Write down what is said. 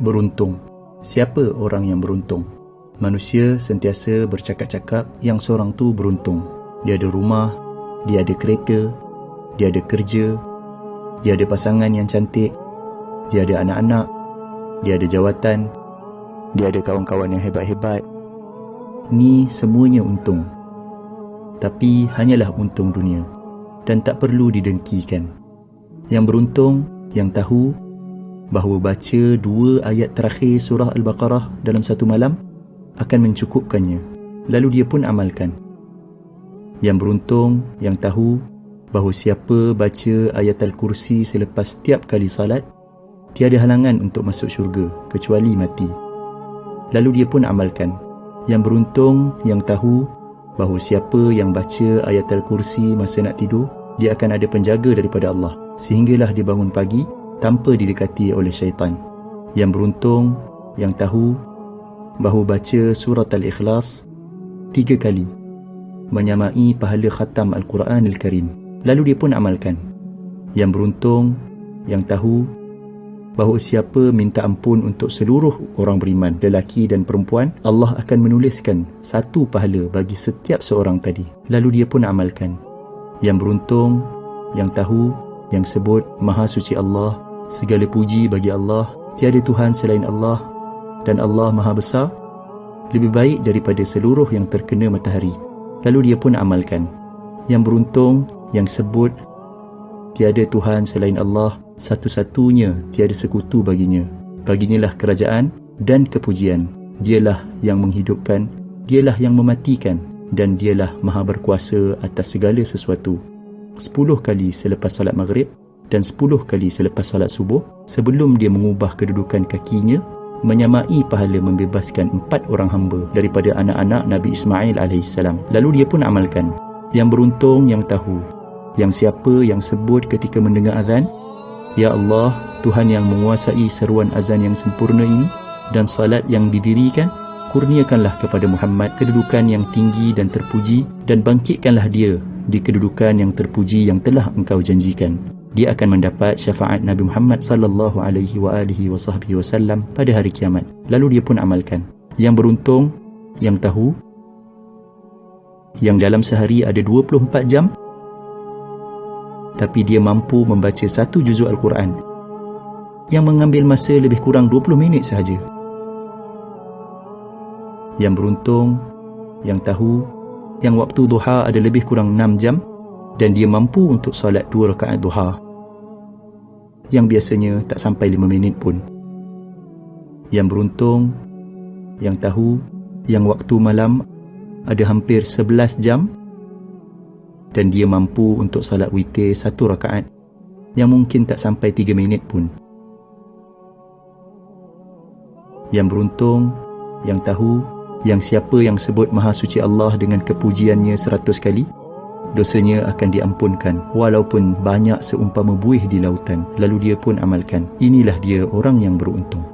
Beruntung. Siapa orang yang beruntung? Manusia sentiasa bercakap-cakap yang seorang tu beruntung. Dia ada rumah, dia ada kereta, dia ada kerja, dia ada pasangan yang cantik, dia ada anak-anak, dia ada jawatan, dia ada kawan-kawan yang hebat-hebat. Ni semuanya untung. Tapi hanyalah untung dunia dan tak perlu didengkikan. Yang beruntung, yang tahu bahawa baca 2 ayat terakhir surah Al-Baqarah dalam satu malam akan mencukupkannya, lalu dia pun amalkan. Yang beruntung, yang tahu bahawa siapa baca ayat Al-Kursi selepas setiap kali salat, tiada halangan untuk masuk syurga kecuali mati, lalu dia pun amalkan. Yang beruntung, yang tahu bahawa siapa yang baca ayat Al-Kursi masa nak tidur, dia akan ada penjaga daripada Allah sehinggalah dia bangun pagi tanpa didekati oleh syaitan. Yang beruntung, yang tahu bahawa baca surat Al-Ikhlas 3 kali menyamai pahala khatam Al-Quran Al-Karim, lalu dia pun amalkan. Yang beruntung, yang tahu bahawa siapa minta ampun untuk seluruh orang beriman, lelaki dan perempuan, Allah akan menuliskan 1 pahala bagi setiap seorang tadi, lalu dia pun amalkan. Yang beruntung, yang tahu, yang sebut Maha Suci Allah, segala puji bagi Allah, tiada Tuhan selain Allah, dan Allah Maha Besar, lebih baik daripada seluruh yang terkena matahari, lalu dia pun amalkan. Yang beruntung, yang sebut tiada Tuhan selain Allah, satu-satunya, tiada sekutu baginya. Baginya lah kerajaan dan kepujian. Dialah yang menghidupkan, dialah yang mematikan, dan dialah maha berkuasa atas segala sesuatu. 10 kali selepas salat maghrib dan 10 kali selepas salat subuh, sebelum dia mengubah kedudukan kakinya, menyamai pahala membebaskan 4 orang hamba daripada anak-anak Nabi Ismail AS. Lalu dia pun amalkan. Yang beruntung, yang tahu, yang siapa yang sebut ketika mendengar azan, Ya Allah, Tuhan yang menguasai seruan azan yang sempurna ini dan salat yang didirikan, kurniakanlah kepada Muhammad kedudukan yang tinggi dan terpuji, dan bangkitkanlah dia di kedudukan yang terpuji yang telah engkau janjikan. Dia akan mendapat syafaat Nabi Muhammad sallallahu alaihi wasallam pada hari kiamat. Lalu dia pun amalkan. Yang beruntung, yang tahu, yang dalam sehari ada 24 jam, tapi dia mampu membaca 1 juzuk Al-Quran yang mengambil masa lebih kurang 20 minit sahaja. Yang beruntung, yang tahu, yang waktu duha ada lebih kurang 6 jam dan dia mampu untuk solat 2 rakaat duha yang biasanya tak sampai 5 minit pun. Yang beruntung, yang tahu, yang waktu malam ada hampir 11 jam dan dia mampu untuk salat witir 1 rakaat yang mungkin tak sampai 3 minit pun. Yang beruntung, yang tahu, yang siapa yang sebut Maha Suci Allah dengan kepujiannya 100 kali, dosanya akan diampunkan walaupun banyak seumpama buih di lautan, lalu dia pun amalkan. Inilah dia orang yang beruntung.